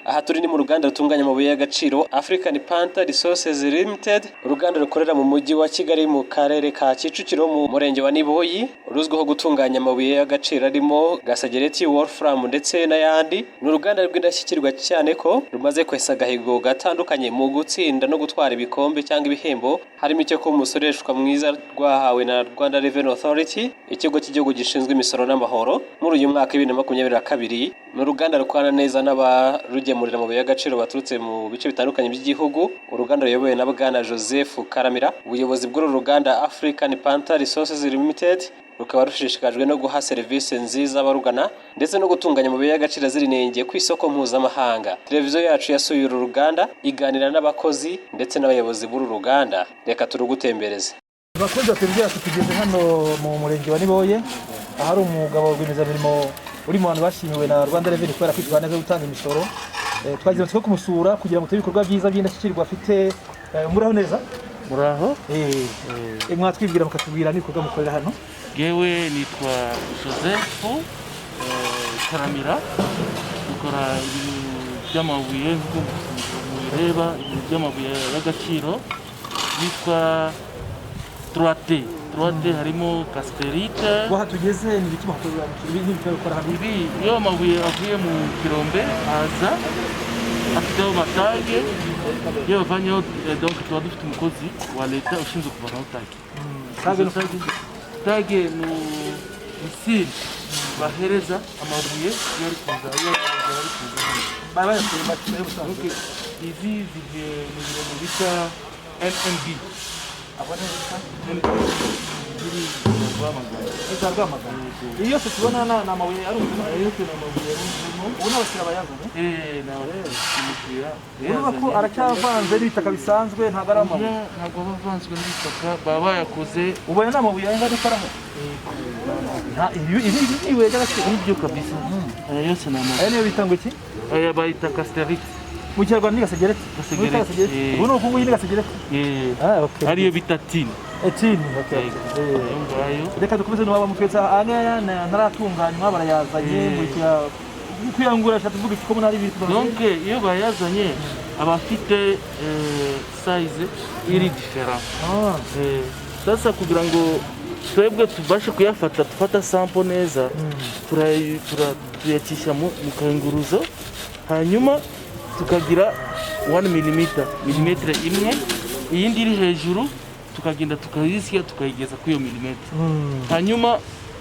Aha turi ni mu ruganda rutunganya amabuye y'agaciro African Panther Resources Limited, uruganda rukorera mu mujyi wa Kigali mu karere ka Kicukiro mu murenge wa Niboyi, ruzwiho gutunganya amabuye y'agaciro arimo Gasegereti, Wolfram ndetse n'ayandi. Ni uruganda rw'indashyikirwa cyane ko rumaze kwesa agahigo gatandukanye mu gutsinda no gutwara ibikombe cyangwa ibihembo, harimo icyo ko umusoreshwa mwiza rwahawe na Rwanda Revenue Authority, ikigo cy'igihugu gishinzwe imisoro n'amahoro muri uyu mwaka 2022. Ni uruganda rukorana neza n'abarugemurira amabuye y'agaciro baturutse mu bice bitandukanye by'igihugu. Uruganda ruyobowe na Bwana Joseph Karamira. Ubuyobozi bw'uru ruganda African Panther Resources Limited rukaba rushishikajwe no guha serivisi nziza abarugana ndetse no gutunganya amabuye y'agaciro zirinenge ku isoko mpuzamahanga. Televiziyo yacu yasuye uru ruganda iganira n'abakozi ndetse n'abayobozi b'uru ruganda. Reka turugutembereze. Abakozi batubwira ati tugeze hano mu murenge wa Niboye, ahari umugabo w'rwiyemezamirimo uri mu bantu bashimiwe na Rwanda Revenue kubera kwitwara neza gutanga imisoro. Twagize twe kumusura kugira ngo ibikorwa byiza by'indashyikirwa afite. Muraho neza? Muraho? Mwatwibwira mukatubwira n'ibikorwa mukorera hano? Yewe nitwa Joseph Karamira, dukora ibintu by'amabuye nk'uko mubireba, ibintu by'amabuye y'agaciro yitwa 3D harimo casterite. Waha tugeze ni biki bakorera n'ibikora hano? Ibi iyo amabuye avuye mu kirombe aza afiteho matage, iyo bavanyeho donc tuba dufite umukozi wa leta ushinzwe kuvanaho tage ni isiri bahereza amabuye iyo ari kuza izi zivuye mu birombe bita NMB. Iyo se tubona na amabuye ari amabuye ubona abasira bayazana urabona ko aracyavanze n'ibitaka bisanzwe ntabwo ari amabuye, ntabwo bavanzwe n'ibitaka, baba bayakoze. Ubona n'amabuye anga dukoramo ibi y'agaciro n'ibyo kabisa. Aya yose ni amabuye. Aya niyo bita ngo iki? Aya bayita casterite mu Kinyarwanda. Ni Gasegereti. Ubu ni ukungu ni Gasegereti. Okay. Ariyo bita tin. Okay. Reka dukomeze n'uwaba mutwetsa anga naratunganywa barayazanye mu kuyangura tuvuga ko muri ibintu. Donc iyo bayazanye abafite size iri different. Sasa kugira ngo twebwe tubashe kuyafata, tufata sample neza, turayakisha mu kayunguruzo, hanyuma tukagira 1 milimetre imwe, iyindi iri hejuru tukagenda tukayisya tukayigeza ku iyo milimetre. Hanyuma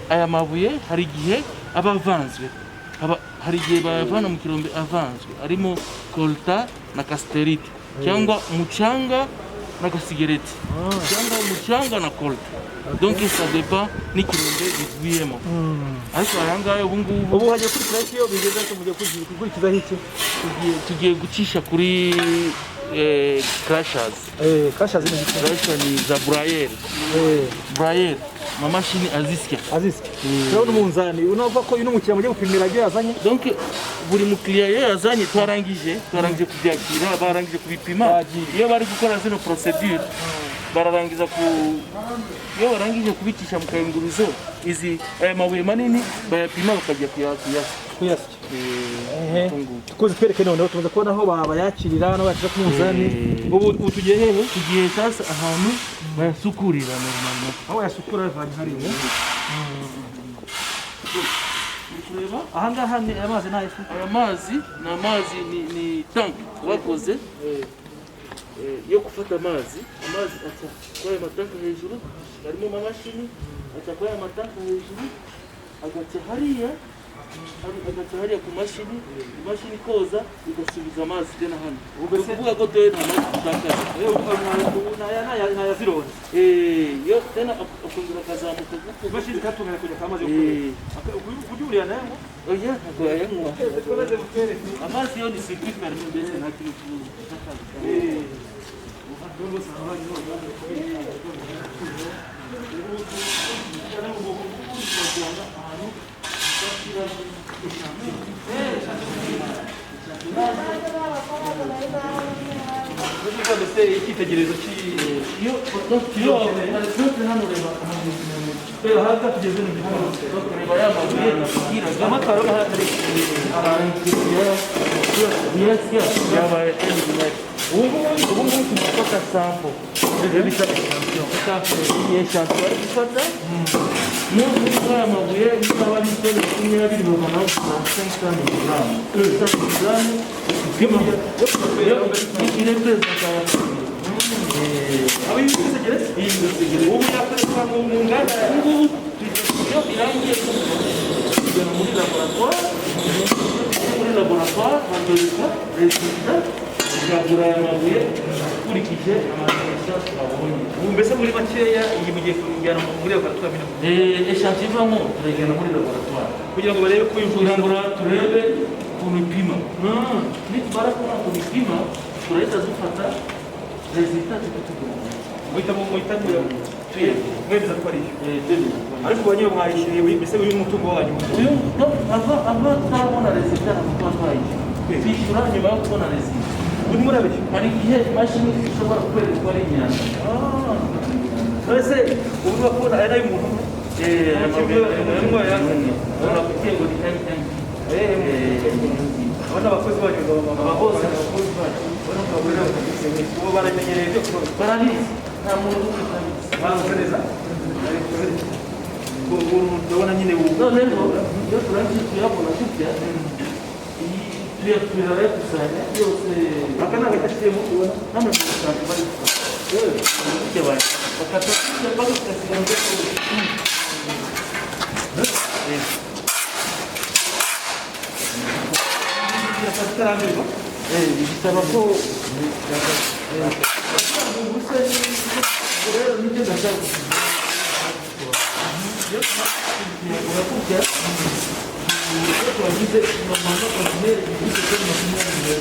aya mabuye hari igihe aba avanzwe, hari igihe bayavana mu kirombe avanzwe arimo colta na casterite, cyangwa umucanga na gasegereti, cyangwa umucanga na colta. Donc ça dépend n'ikirombe givuyemo. Ariko ayangaya ubu hagiye kuri pressio bigeze ko mugiye kugurikiza iki? Tugiye gucisha kuri crashers. Crashers ni za brayer. Mamashini azisya. Rero n'umunzani unava ko ino mukira mugiye gupimira byo yazanye. Donc buri mukiriya yazanye twarangije kubyakira, barangije kubipima. Iyo bari gukora zino procedure bararangiza iyo barangije kubicisha mu kayunguruzo, izi aya mabuye manini bayapima bakajya kuyasya. Tukoze twereke noneho tumaze kubona aho bayakirira no bashaka kumuzani. Ubu tugiye hehe? Tugiye sasa ahantu bayasukurira normalement. Aho yasukura bavanye hari aha ngaha ni amazi nayo. Aya mazi ni tank bakoze yo gufata amazi aca kwa aya matanka hejuru, harimo amamashini aca kwa aya matanka hejuru, agaca hariya ku mashini, imashini koza igasubiza amazi tena hano. Uvuga ko tena amazi tutakaza naya yo tena akongera akazamuka imashini katunganya kujya kamaze kujurira nayo. Oya ntabwo yanywa amazi yo ni circuit fermé mbese nta kintu icyitegererezo iyo hano reba haka tugeze mu gikorwa reba ya mabuye amatara Yes, yes. Yabaye 10 mm. Ubu tunafata sample. bita extension. Iyi eshatu bari gufata n'ubu aya mabuye bikaba ari itoni 20 magana 500 gramu. 500 gramu upima ile pesa kwa Abi bisigere? iyi bisigere. Ubu yakoreshwa mu nganda. Ubu tugiye irangiye kujya muri laboratoire. Muri laboratoire bandika resultat zagura aya mabuye ukurikije amakosa twabonye. Ubu mbese muri makeya iyi mugiye kujyana muri laboratoire bino. Eshatu ivamo turajyana muri laboratoire Kugira ngo barebe ko kugira ngo turebe ukuntu ipima. Nitumara kubona ukuntu ipima turahita dufata resultat zikatugura. muhita mwemeza ko ari iyo. Ariko banyewe mwayishyiriye mbese uyu mutungo wanyu. Uyu ava tutarabona resultat ntabwo tuba twayishyura. Twishyura nyuma yo kubona resultat. Ubu murabeshya. Hari igihe imashini ishobora kwereka ari inyanja. Ese ubu bakubona aya nayo umuntu. Abana abakozi bacu bose abakozi bacu ubu baramenyereye byo kuba barabizi nta muntu utabizi bazi neza. Ubu ndabona nyine ubu noneho iyo turangije tuyabona gutya turayakusanya yose aka ni agatakiyemo ubona hano turasanga bari gutya bakata gutya bagasiga mu bitarambirwa. bisaba ko ubusa rero nibyo ndashaka urakurya twagize amahanga kontineri igice cyo makumyabiri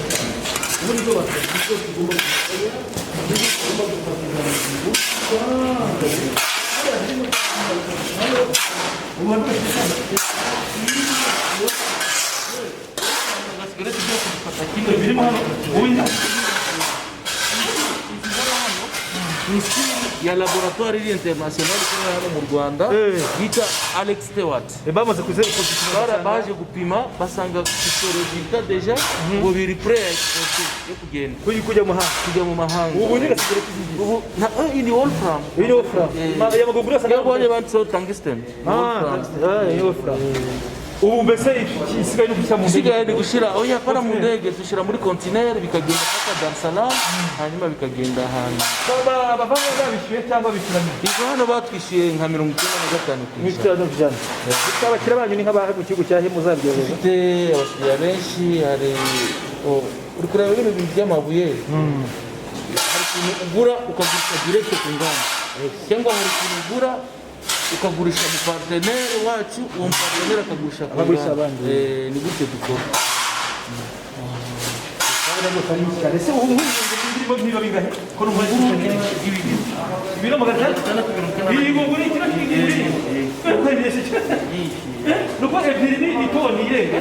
uburyo bakagize tugomba ya laboratoire iri international ikorera hano mu Rwanda bita Alex Stewart Bamaze baje gupima basanga resultat deja ngo biri prêt à exporter yo kugenda kujya mu mahanga ubu ni gasigere kizigi. ubu na ini wolfram Iyo ofra. Ya magugura sana. yabonye banditseho tungsten Ubu mbese isigaye no gushyira mu ndege. isigaye ni gushyira oya para mu ndege dushyira muri container bikagenda paka Dar es Salaam hanyuma bikagenda ahantu Bavanga babishyuye cyangwa bishyuranye. izo hano batwishyuye nka 95%. Abakiriya banyu ni nk'abahe mu gihugu cyahe muzabyohereza. Dufite abakiriya benshi hari uri kureba bino bintu by'amabuye hari ikintu ugura ukagurisha direct ku nganda cyangwa hari ikintu ugura ukagurisha mu partenaire wacu uwo partenaire akagurisha ku abandi. ni gutyo dukora Ese ubu ndimo niba bingahe ko numva ibiro magana iyi ngunguru ikira kigiri nuko ebyiri ni itoni yenga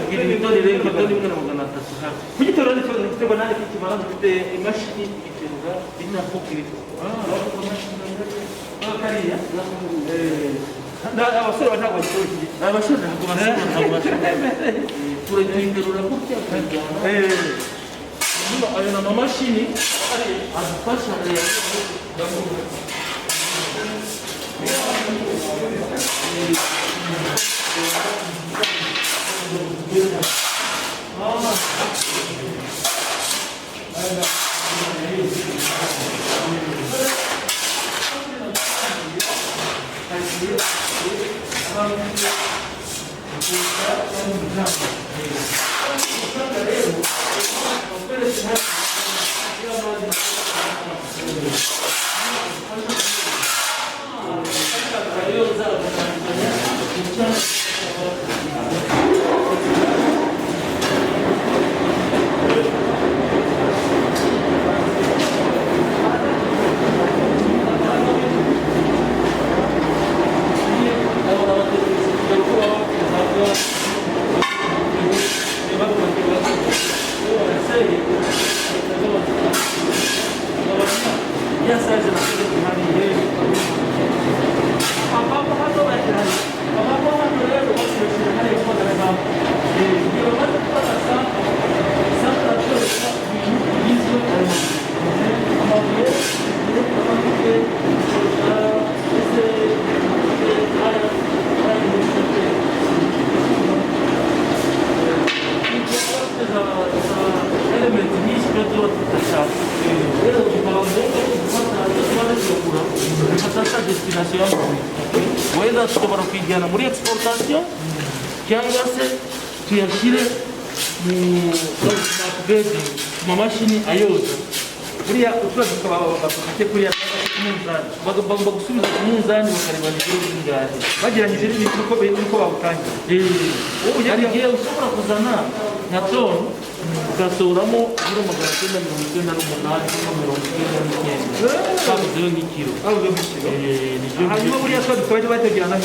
itoni imwe na magana atatu kugitora ni cyo gitego nane kikimara gifite imashini iterura iri na fokirito kariya abasore ntabwo bashoboye iki abasore ntabwo bashoboye turayiterura gutya tukajyana ayo ni amamashini adufasha destination y'amabuye wenda dushobora kuyijyana muri exportation cyangwa se tuyashyire mu upgrade mu mashini ayoza buriya utubazo bakufite kuriya munzani bagomba gusubiza ku munzani bakareba n'ibiro bingahe bageranyije n'uko bawutangiye. hari igihe ushobora kuzana nka toni ugasoramo ibiro 998 cyangwa 99 kabuzeho nk'ikiro hanyuma buriya two dukomeje bategerana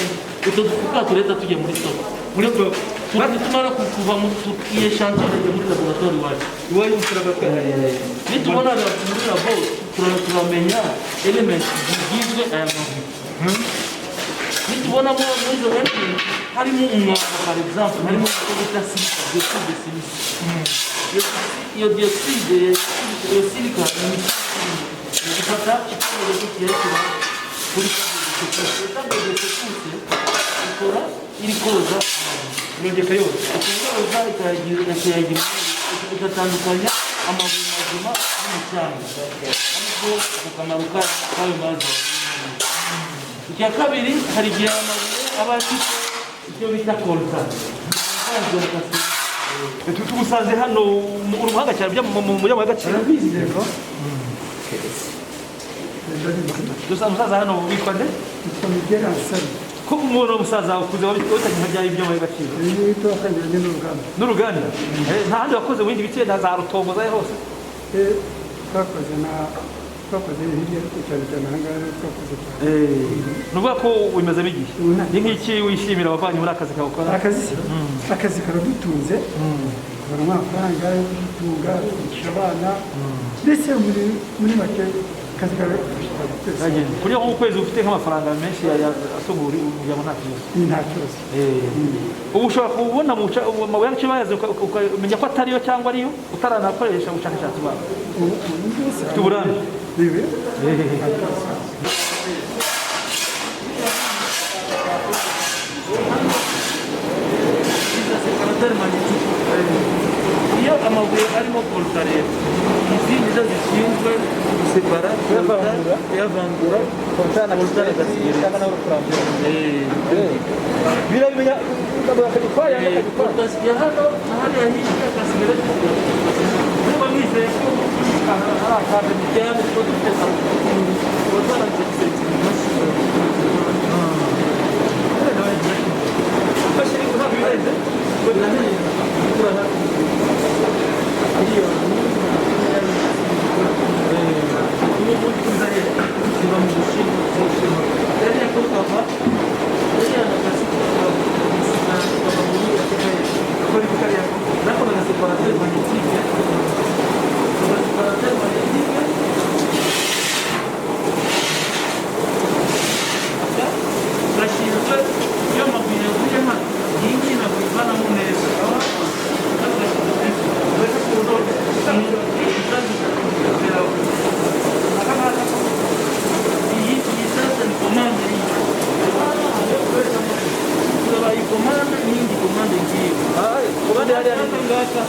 utwo dufuka tureta tujya muri soko muri bwo tumara kuva mu iyo chantier muri laboratoire iwacu iwayo musurabatwe nitubona muri labo turamenya element zigizwe aya mabuye nitubonamo muri izo element harimo umwanda par exemple harimo icyo bita dioxide de silice iyo dioxide iyo silica ifata ikibazo cy'ikiyashyira kuri tableau de sécurité ikora iri koza yongeka yose ikoza ikayagira igatandukanya amabuye mazima n'umucanga ariko akamaro kayo mazi. Icya kabiri hari igihe amabuye aba afite icyo bita kolta tugusanze hano uri umuhanga cyane mu muryango w'agaciro dusanze umusaza hano witwa nde ko umuntu umusaza ukuze wabitanye nka byari ibyuma y'agaciro n'uruganda nta handi wakoze mu bindi bice na za rutongo zayo hose twakoze hirya ariko cyane cyane ahangaha rero twakoze cyane ni ukuvuga ko wimezemo igihe ni nk'iki wishimira wavanye muri akazi kawe ukora akazi karadutunze kubona amafaranga yo kudutunga kwigisha abana ndetse muri make akazi karaduteza kugira ngo ukwezi ufite nk'amafaranga menshi asubura umuryango nta kibazo nta kibazo ubu ushobora kubona amabuye y'agaciro bayaze ukamenya ko atariyo cyangwa ariyo utaranakoresha ubushakashatsi bwawe ufite uburambe iyo amabuye arimo kolta rero izi nizo zishinzwe gusepara kuyavangura kolta na gasigara cyangwa nawe urafurambira birabimenya akagikora ya hano hariya hirya gasigara niba mwizeye ko hari akantu cyane ko dufite wazaranze gusetsa imashini imashini ntabwo birenze turashinzwe iyo mabuye yavuye hano iyi ngiyi ntabwo ivanamo neza iyi sasa ni komande turaba iyi komande n'indi komande ngiyi komande hariya ni ngaka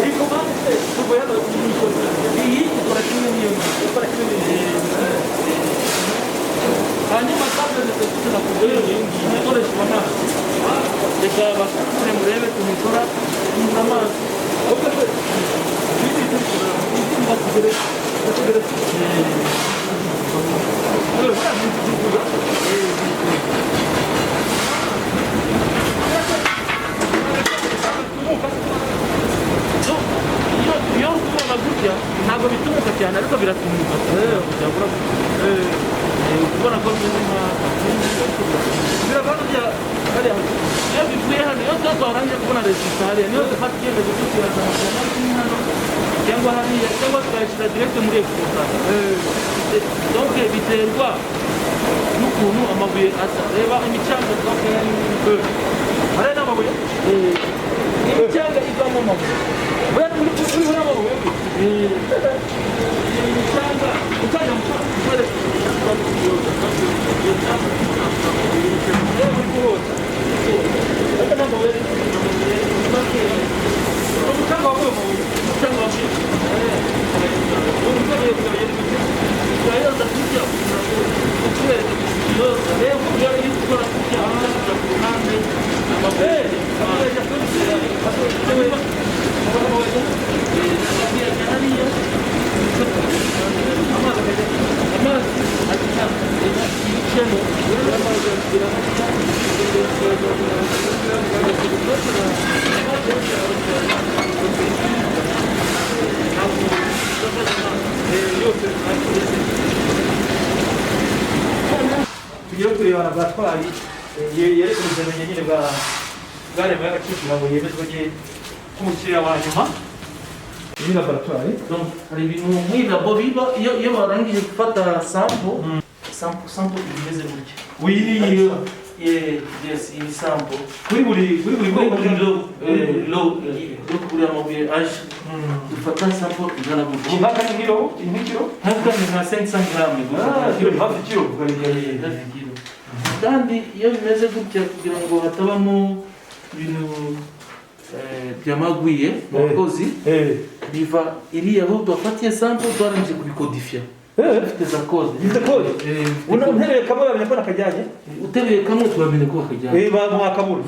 iyi komande tuvuye hano iyi ikora kimwe n'iyo ikora kimwe hanyuma tablet dufite na kubwira iyi ngiyi ikoreshwa amazi reka bakure murebe tumikora amazi iyo kubona gutya ntabwo bitumuka cyane ariko biratumuka kubona ko bimeze biravana bya hariya iyo bivuye hano iyo twarangiye kubona resita hariya niyo dufata icyemezo cyo kuyazana hano cyangwa hariya cyangwa tukayashyira direct muri exportation donc biterwa n'ukuntu amabuye asa reba imicanga twakuye hariya ni amabuye imicanga ivamo amabuye buriya muri kuri amabuye imicanga utajya mu umucanga kureba laboratwari yerekana ubuziranenge nyine bwaremewe agaciro kugira ngo yemezwe nk'umukiriya wa nyuma. Iyi laboratwari hari ibintu muri labo biba iyo barangije gufata sample imeze gutya. iyi Yes, iyi sample kuri buri bwoko buri amabuye aje dufata sample igana gutya. nk'aka ni nk'ikiro Haka ni nka 500 grams hafi kilo kandi iyo bimeze gutya kugira ngo hatabamo ibintu byamagwiye mu bakozi biva iriya aho twafatiye sample twarangije kubikodifya bifite za code. untereye kamwe bamenya ko nakajyanye, uteruye kamwe tubamenye ko bakajyanye mwakabura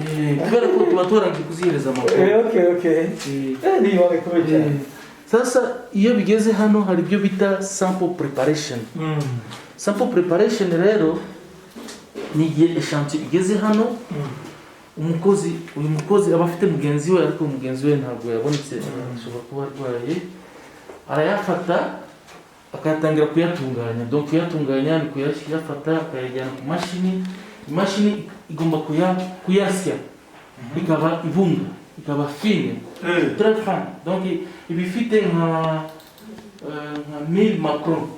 kubera ko tuba twarangije kuzihereza amakuru. niba bikomeye. Sasa iyo bigeze hano hari ibyo bita sample preparation. Sample preparation rero ni igihe echantier igeze hano, uyu mukozi aba afite mugenzi we, ariko mugenzi we ntabwo yabonetse, ashobora kuba arwaye, arayafata akayatangira kuyatunganya. Donc kuyatunganya ni kuyafata akayajyana ku mashini. Imashini igomba kuyasya ikaba ibumba, ikaba fine, très fin. Donc ibifite nka 1000 macron.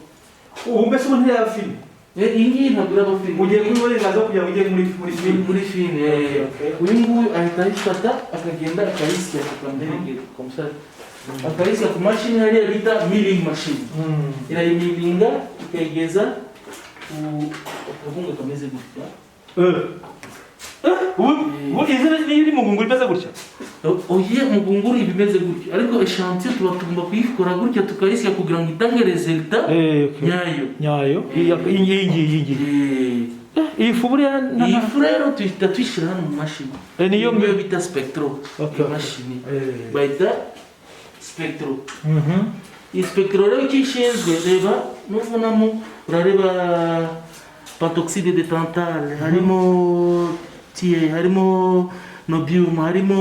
mbese ubu ntiyafine iyi ngiyi ntabwo iraba fine, ugiye kuyibonereza kugira ngo ujye muri fine. Uyu nguyu ahita ayifata akagenda akayisya akayisya ku mashini hariya bita milling machine. Irayimilinga ikayigeza ku kabunga kameze gutya. izina niyo iri mu ngunguru imeze gutya. Oye, mu ngunguru ibimeze gutya, ariko echantier tuba tugomba kuyikora gutya tukayisya kugira ngo itange resultat nyayo. iyi fu buriya iyi fu rero tuhita tuyishyira hano mu mashini. niyo bita spectro. Imashini bayita spectro. iyi spectro rero icyo ishinzwe, reba nubonamo urareba patoxide de tantale, harimo tie, harimo nobium, harimo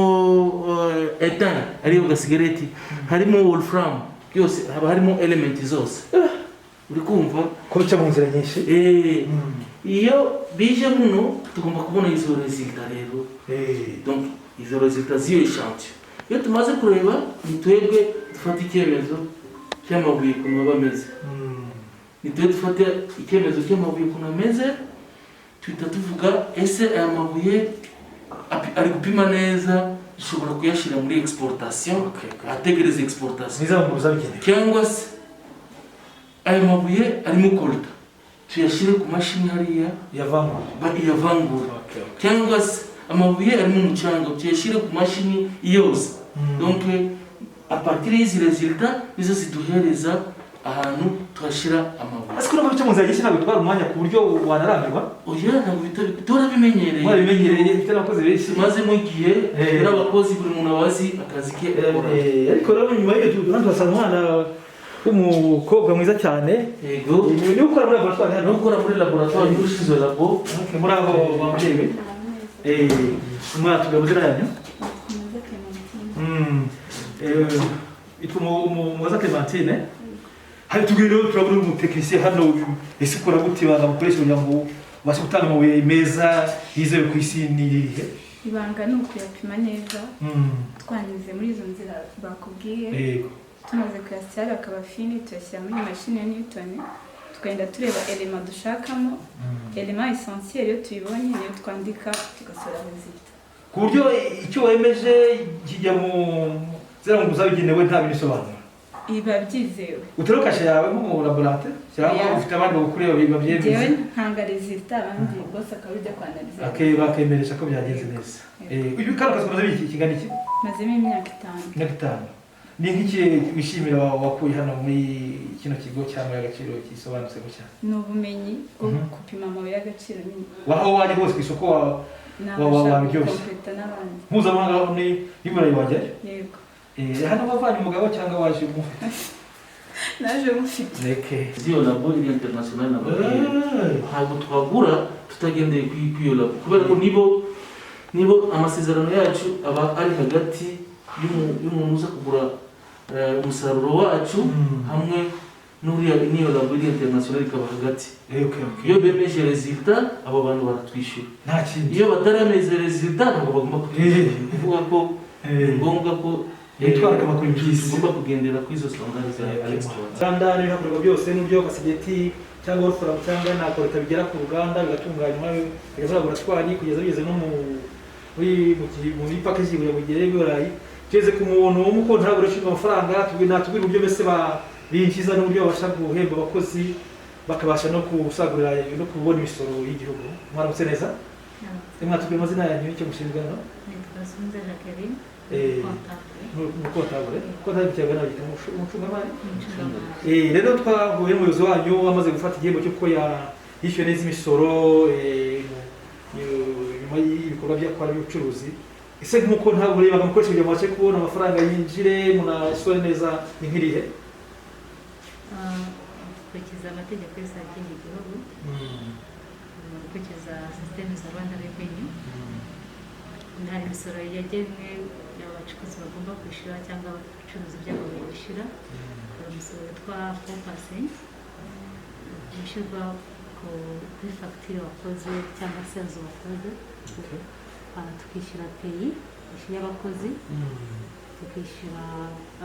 ethan ariyo gasigareti, harimo wolfram, byose haba harimo element zose. uri kumva ko bica mu nzira nyinshi. iyo bije muno tugomba kubona izo resultat rero. Donc izo resultat z'iyo echantier iyo tumaze kureba, ni twebwe dufata icyemezo cy'amabuye ukuntu aba ameze. ni twebwe dufata icyemezo cy'amabuye ukuntu ameze, tuhita tuvuga ese aya mabuye ari gupima neza, dushobora kuyashyira muri exportation, ategereza exportation, cyangwa se aya mabuye arimo kolta tuyashyire ku mashini hariya iyavangura, cyangwa se amabuye arimo umucanga tuyashyire ku mashini yose. Donc a partir y'izi resultat nizo ziduhereza ahantu tuhashyira amabuye. Ese kuraba bica mu nzira nyinshi ntabwo bitwara umwanya ku buryo wanarambirwa? Oya, ntabwo turabimenyereye. Warabimenyereye bifite n'abakozi benshi. Mazemo igihe rero abakozi buri muntu abazi akazi ke. Ariko rero nyuma y'iyo tuhasanga umwana w'umukobwa mwiza cyane. Yego. Ni ukora muri laboratoire hano. Ni ukora muri laboratoire y'ushinzwe labo. Muri abo bamurebe. Mwatubwira amazina yanyu? Itwa Muhoza Clementine. Hari tugwiro turabona umutekinisiye hano, ese ukora gute banga mukoresha kugira ngo ubashe gutanga amabuye meza yizewe ku isi n'irihe? Ibanga ni ukuyapima neza, twanyuze muri izo nzira bakubwiye. Tumaze kuyasya akaba fini, tuyashyira muri machine ya Newton, tukagenda tureba element dushakamo, element essentiel iyo tuyibonye niyo twandika tugasora resultat. Ku buryo icyo wemeje kijya mu zera ngo uzabigenewe nta bisobanuro. Iba byizewe. Utero kashe yawe mu laboratoire cyangwa ufite abandi bakureba biba byemeze. Jewe ntanga resultat abandi bose akabijya kwanaliza. Bakemeresha ko byagenze neza. Uyu kana kazi maze iki kingana iki? Mazemo imyaka 5. Imyaka 5. Ni nk'iki wishimira wakuye hano muri kino kigo cy'amabuye y'agaciro kisobanutse gutya? Ni ubumenyi bwo gupima amabuye y'agaciro nyine. Waho waje hose ku isoko wabiryoshye. Mpuzamahanga ni burayi wajyayo? Yego. Hano wavanye umugabo cyangwa waje umufite? Naje umufite. Neke. Ziyo labo iri international labo. Ntabwo twagura tutagendeye ku iyo labo. Kubera ko nibo amasezerano yacu aba ari hagati y'umuntu uza kugura umusaruro wacu hamwe n'uriya niyo labori international ikaba hagati. Iyo bemeje resultat abo bantu baratwishyura. Nta kindi. Iyo batarameze resultat ntabwo bagomba kuvuga ko ngombwa ko bitwara amakuru y'isi ugomba kugendera kuri izo standard za export. Rwanda n'ibikorwa byose n'ubyo gasigeti cyangwa forum cyangwa nako bitabigera ku ruganda bigatunganywa bigeza laboratoire kugeza bigeze no muri package buri mugere birayi cyeze ku muntu w'umuko ntabwo rushinga amafaranga tubwira uburyo bese binjiza n'uburyo babasha guhemba abakozi bakabasha no kusagurira no kubona imisoro y'igihugu. Mwaramutse neza? Mwatubwira amazina yanyu n'icyo mushinzwe no? Nitwasunze Jacqueline. Mukontabure cyangwa nabita umucungamari. Rero twahuye n'umuyobozi wanyu wamaze gufata igihembo cy'uko yishyuye neza imisoro nyuma y'ibikorwa by'akora by'ubucuruzi. Ese nk'uko ntabwo urebaga mukoresha kugira ngo mubashe kubona amafaranga yinjire munasore neza ni nk'irihe? Gukurikiza amategeko yose agenga igihugu, gukurikiza sisiteme za Rwanda Revenue, hari imisoro yagenwe abacuruzi bagomba kwishyura cyangwa abacuruzi by'amabuye bishyura. Hari umusoro witwa 4% wishyurwa kuri fagitire wakoze cyangwa sales wakoze. Tukishyura peyi ishyura abakozi, tukishyura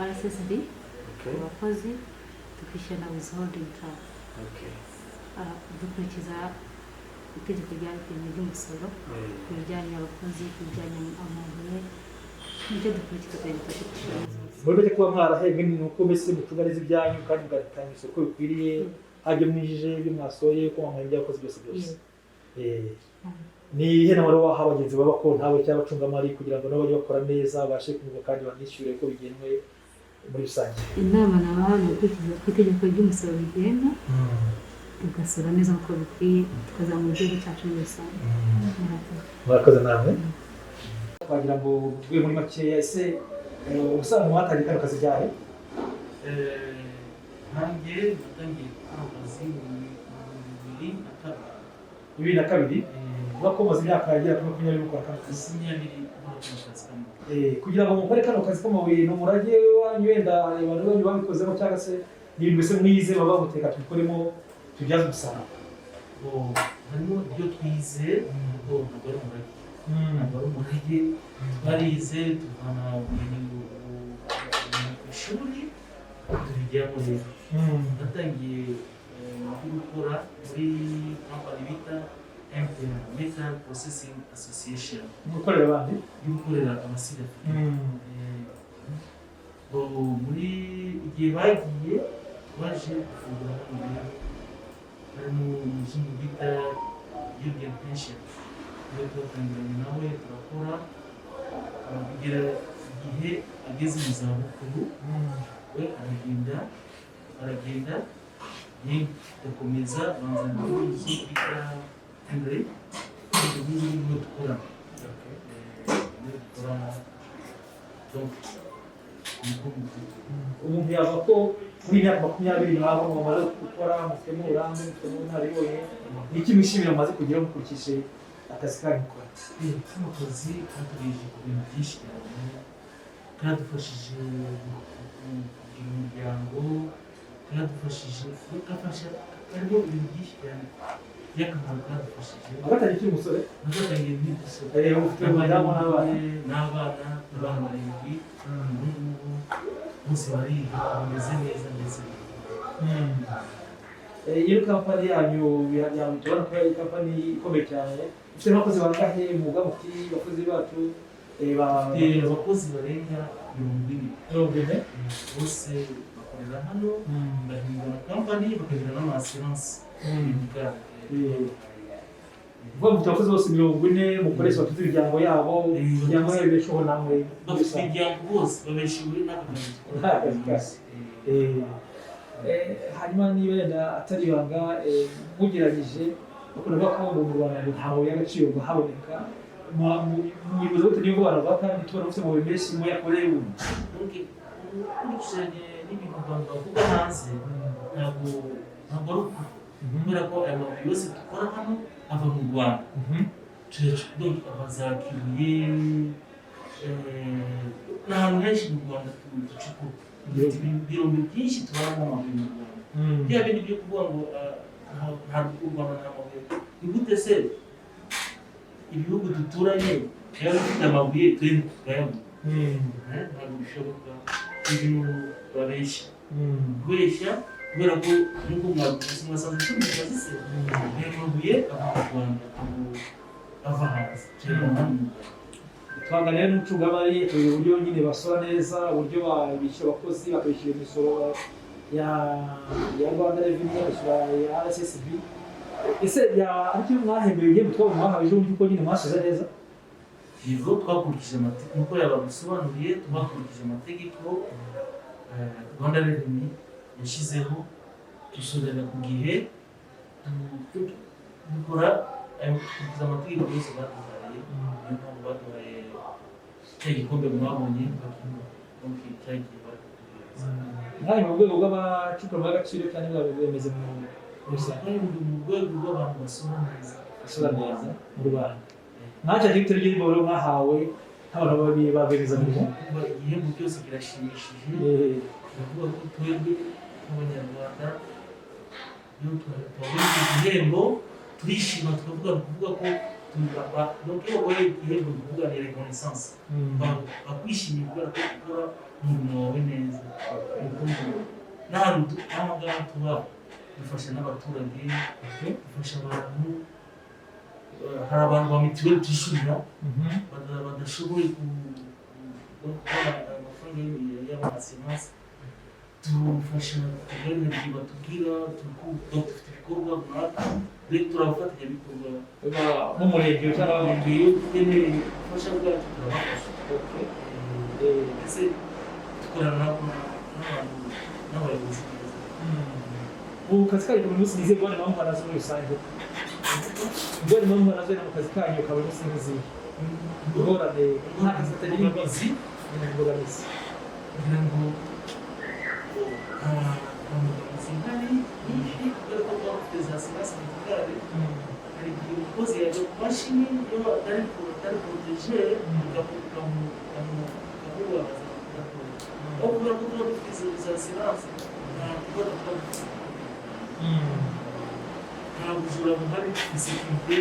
RSSB abakozi, tukishyura na withholding tax. Dukurikiza itegeko rya ry'umusoro ku bijyanye abakozi, ku bijyanye amabuye, n'ibyo dukurikiza tugahita dushyira. Muri make kuba mwarahembwe ni uko mbese mutunganiza ibyanyu kandi mugatanga isoko bikwiriye, habyo mwijije ibyo mwasohoye ko mwahembye abakozi byose. Ni ihe namaro waha abagenzi baba ko ntawe cyangwa abacungamari kugira ngo nabo bajye bakora neza babashe kumva kandi banishyure ko bigenwe muri rusange. Inama nabaha ni ukurikiza ku itegeko ry'umusoro rigena, tugasora neza uko bikwiye, tukazamura igihugu cyacu muri rusange. Murakoze namwe. Twagira ngo tuvuge muri makeya, ese ubusanzwe mwatangiye kano kazi ryari? Nanjye natangiye akazi mu 2002. Uba ko maze imyaka yagera kuri 20 mukora kano kazi. Kugira ngo mukore kano kazi k'amabuye ni umurage wanyu wenda abantu banyu babikozemo cyangwa se ni ibintu bise mwize baba bamuteka tubikoremo tubyaze umusaruro? Harimo ibyo twize ntabwo ari umurage. Ntabwo ari umurage, twarize tuvana ubumenyi ku ishuri tubijyamo rero. Natangiye gukora muri kampani bita Metal Processing Association. Gukorera abandi? Gukorera abasida. Muri igihe bagiye baje gufungura hano harimo umuzungu bita Jürgen Pension. Iyo twatangiranye nawe turakora kugera igihe ageze mu zabukuru, we aragenda tugakomeza banzana n'umuzungu bita Henry, niyo dukora. Umuntu yava ko muri imyaka 20 mwaba mumaze gukora mufitemo uburambe mufitemo ubunararibonye, ni iki mwishimira mumaze kugira mukurikije akazi kanyu mukora? Kano kazi katugejeje ku bintu byinshi cyane, kadufashije kugira umuryango, kadufashije harimo ibintu byinshi cyane by'akamaro kadufashije. Abatangiye ukiri umusore? Natangiye ndi umusore. Ufite umudamu n'abana 7 bose bariga bameze neza ndetse. Iyo kampani yanyu tubona ko ari kampani ikomeye cyane, ufite abakozi bangahe muvuga muti abakozi bacu abakozi barenga 40 bose bakorera hano, bahindura kampani bakagira n'amaassurance. Vuba mufite abakozi bose 40 mukoresha bafite imiryango yabo, imiryango yabo ibesheho namwe? Bafite imiryango bose babeshewe n'akazi kose. Hanyuma niba yenda atari ibanga mugeragije bakunda ko mu Rwanda ntaho y'agaciro ngo haboneka mwibuze gute niyo baravuga kandi tubona ufite mu bimeshi mu yakoreye ubu? Ukurikiranye n'ibintu abantu bavuga hanze ntabwo ari ukuri, kubera ko aya mabuye yose dukora hano ava mu Rwanda. Abazakibuye n'ahantu henshi mu Rwanda ducukura, ibirombe byinshi tubonamo amabuye mu Rwanda. bya bindi byo kuvuga ngo ntabwo u Rwanda nta mabuye ni gute se ibihugu duturanye byaba bifite amabuye twe tukayabona ntabwo bishoboka ibintu babeshya kubeshya kubera ko nk'uko mwasanzwe tubivuga se ayo mabuye ava mu Rwanda ava hanze twaganira n'umucungamari uburyo nyine basora neza uburyo bishyura abakozi bakabishyura imisoro ya Rwanda Revenue bakishyura ya RSSB. Ese ariko mwahembeye igihembo twaba mwahawe ejo bundi uko nyine mwasoze neza? Yego twakurikije amategeko nk'uko yabagusobanuriye, twakurikije amategeko Rwanda Revenue yashyizeho, dusorera ku gihe, dukora dukurikiza amategeko yose baduhaye, niyo mpamvu baduhaye cya gikombe mwabonye cyagiye baduhereza. Nawe mu rwego rw'abacukura b'agaciro kandi bemeze mu rusange mu rwego rw'abantu basora neza mu Rwanda. Ntacyo gito ry'ibyo rero mwahawe nk'abantu babiri ba rwiyemezamirimo. Igihembo cyose kirashimishije, turavuga ko twebwe nk'abanyarwanda iyo twabonye igihembo turishima, tukavuga ko donc iyo wabaye igihembo bivuga ni reconnaissance, bakwishimiye kubera ko ukora umurimo wawe neza. N'ahantu ngaha tuba dufasha n'abaturage, dufasha abantu, hari abantu ba mituweli tuyishyurira badashoboye kubona amafaranga y'amasemanse, tufasha guverineri batubwira dufite ibikorwa runaka, rero turabafatanyabikorwa n'umurenge cyangwa iyo dukeneye ubufasha bwacu turabafasha, ndetse dukorana n'abayobozi neza. Ubu kazi kanyu buri munsi nizihe ngorane muba muhura nazo muri rusange? Ingorane muba muhura nazo mu kazi kanyu ka buri munsi nizihe? Ingorane nta kazi katagira imbogamizi kugira ngo imbogamizi ihari nyinshi kubera ko tuba dufite za siranse medikale, hari igihe umukozi yajya ku mashini iyo atari poroteje ukamubabaza kudakora, aho kubera ko tuba dufite za siranse nta bujura buhari, isekirite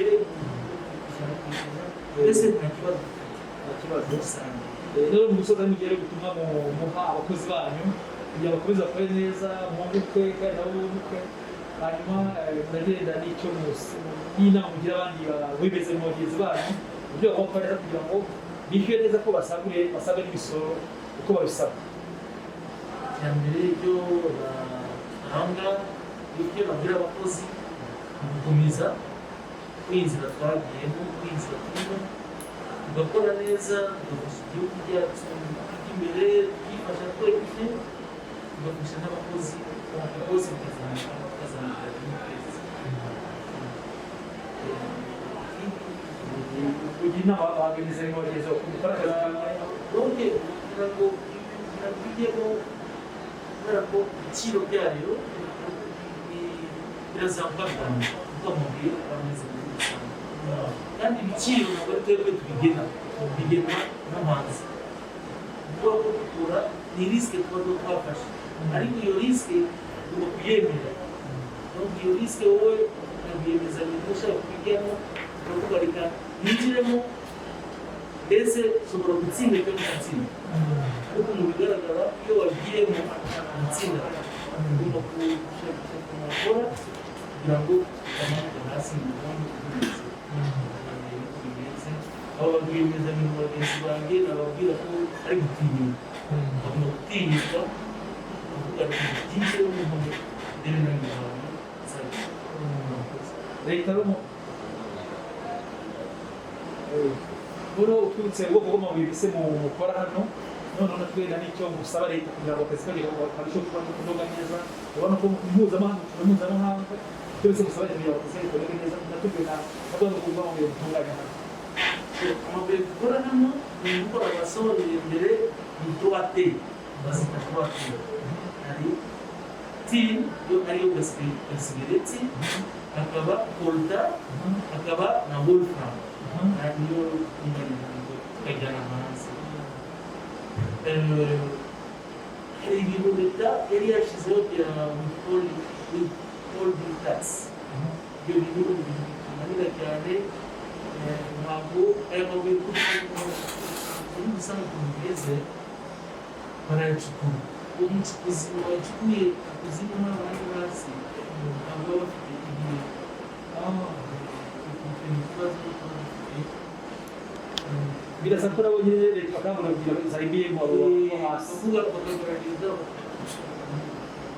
mbese nta kibazo rusange. Rero mu gusoza mugere gutumwa muha abakozi banyu kugira bakomeze bakore neza, mwunguke kandi nabo bunguke, hanyuma muragenda n'icyo n'inama mugira abandi bemeze mu bagenzi banyu uburyo bagomba neza kugira ngo bishyure neza ko basabwe n'imisoro uko babisaba. Iterambere ryo bahanga ibyo babwira abakozi gukomeza kwinzira twagiyemo, kwinzira turimo, tugakora neza, tugafasha igihugu cyacu imbere, twifasha twenyine, tugafasha n'abakozi bose bakazamukira n'ukwezi. Kugira inama abagenzi bageze ku gukora akazi none kugira ngo bijyemo, kubera ko ibiciro byayo birazamuka bigabanuka kuko amabuye ameze muri rusange, kandi ibiciro ntabwo ari twebwe tubigena, bigenwa no hanze. Kuvuga ko dukora ni risike tuba twafashe, ariko iyo risike ugomba kuyemera. Iyo risike wowe nka rwiyemezamirimo ushaka kubijyamo, uravuga reka yinjiremo, mbese ushobora gutsinda cyangwa ugatsinda, ariko mu bigaragara iyo wagiyemo gutsinda ugomba gushaka amakora kugira ngo utamanuka hasi mu muhanda ukomeze. Niko bimeze, abo barwiyemezamirimo bagenzi banjye nababwira ko ari gutinyuka, bagomba gutinyuka kuvuga ati byinjiremo umuhanda ndebe na muganga leta noneho uturutse ubwoko bw'amabuye bise mukora hano, noneho natwe n'icyo musaba leta kugira ngo akazi kagere karusheho kunoga neza. Urabona ko mpuzamahanga byose musaba leta kugira ngo akazi kagere neza, natwe nabwo bw'amabuye butunganya hano. Amabuye dukora hano ni gukora abasohoye mbere ni tuwate, bazita tuwate. Hari tin yo ariyo gasigareti, hakaba kolta, hakaba na wolfram, niyo tukajyana hanze. hari ibintu leta yari yashyizeho bya withholding tax. Ibyo bintu bimanira cyane, ntabwo aya mabuye kuri rusange ukuntu bigeze barayacukura. Umucukuzi wacukuye ikuzimu n'abandi hasi ntabwo baba bafite igihe ikibazo birasa ko nabo nyine leta bakangurira kugira ngo izahimbiye mu hasi bavuga bakagaragaza